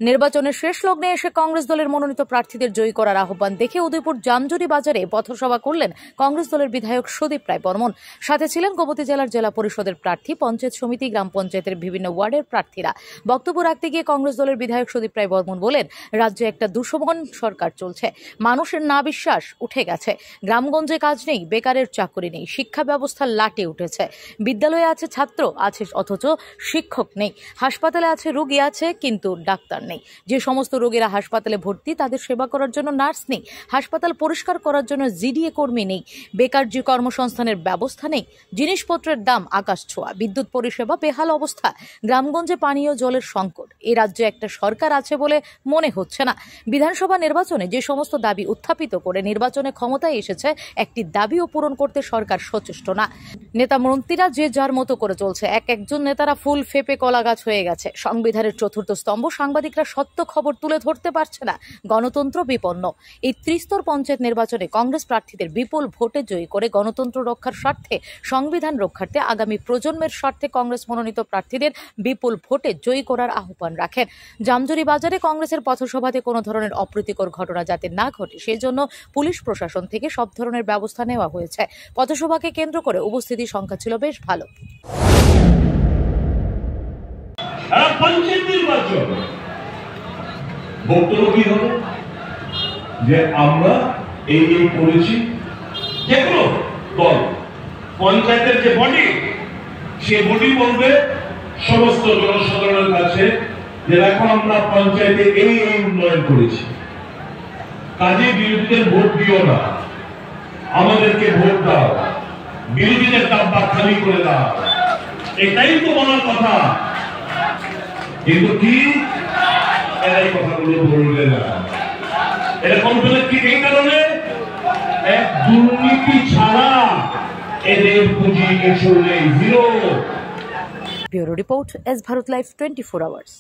নির্বাচনের শেষ লগ্নে এসে কংগ্রেস দলের মনোনীত প্রার্থীদের জয়ী করার আহ্বান দেখে উদয়পুর জামজুরি বাজারে পথসভা করলেন কংগ্রেস দলের বিধায়ক সুদীপ রায় বর্মন। সাথে ছিলেন গোমতী জেলার জেলা পরিষদের প্রার্থী, পঞ্চায়েত সমিতি, গ্রাম পঞ্চায়েতের বিভিন্ন ওয়ার্ডের প্রার্থীরা। বক্তব্য রাখতে গিয়ে কংগ্রেস দলের বিধায়ক সুদীপ রায় বর্মন বলেন, রাজ্যে একটা দুঃশমন সরকার চলছে, মানুষের না বিশ্বাস উঠে গেছে, গ্রামগঞ্জে কাজ নেই, বেকারের চাকরি নেই, শিক্ষা ব্যবস্থা লাটে উঠেছে, বিদ্যালয়ে আছে ছাত্র আছে অথচ শিক্ষক নেই, হাসপাতালে আছে রোগী আছে কিন্তু ডাক্তার নেই, যে সমস্ত রোগীরা হাসপাতালে ভর্তি তাদের সেবা করার জন্য নার্স নেই, হাসপাতাল পরিষ্কার করার জন্য জিডিএ কর্মী নেই, বেকার যে কর্মসংস্থানের ব্যবস্থা নেই, জিনিসপত্রের দাম আকাশ ছোঁয়া, বিদ্যুৎ পরিষেবা বেহাল অবস্থা, গ্রামগঞ্জে পানীয় জলের সংকট। এই রাজ্যে একটা সরকার আছে বলে মনে হচ্ছে না। বিধানসভা নির্বাচনে যে সমস্ত দাবি উত্থাপিত করে নির্বাচনে ক্ষমতায় এসেছে, একটি দাবিও পূরণ করতে সরকার সচেষ্ট না। নেতা মন্ত্রীরা যে যার মতো করে চলছে, একজন নেতারা ফুল ফেপে কলা গাছ হয়ে গেছে, সংবিধানের চতুর্থ স্তম্ভ সাংবাদিকরা সত্য খবর তুলে ধরতে পারছে না, গণতন্ত্র বিপন্ন। এই ত্রিস্তর পঞ্চায়েত নির্বাচনে কংগ্রেস প্রার্থীদের বিপুল ভোটে জয়ী করে গণতন্ত্র রক্ষার স্বার্থে, সংবিধান রক্ষার্থে, আগামী প্রজন্মের স্বার্থে কংগ্রেস মনোনীত প্রার্থীদের বিপুল ভোটে জয়ী করার আহ্বান রাখেন। জামজুরি বাজারে কংগ্রেসের পথসভাতে কোনো ধরনের অপ্রীতিকর ঘটনা যাতে না ঘটে সেজন্য পুলিশ প্রশাসন থেকে সব ধরনের ব্যবস্থা নেওয়া হয়েছে। পথসভাকে কেন্দ্র করে উপস্থিতি সংখ্যা ছিল বেশ ভালো। বক্তব্য কি হবে যে আমরা এই করেছি, যে কোনো দল পঞ্চায়েতের যে বডি, সে বডি বলবে সমস্ত জনসাধারণের কাছে যে দেখো আমরা পঞ্চায়েতে এই উন্নয়ন করেছি, কাজে বিরোধীদের ভোট দিও না, আমাদেরকে ভোট দাও, বিরোধীদের ডাব্বা খালি করে দাও, এটাই তো বলার কথা। কিন্তু কি এই কথাগুলো বলবে না, এরকম বলে কি এই কারণে এক দুর্নীতি ছাড়া এদের পুঁজি কিছু নেই, zero. Bureau report, S Bharat live 24 hours.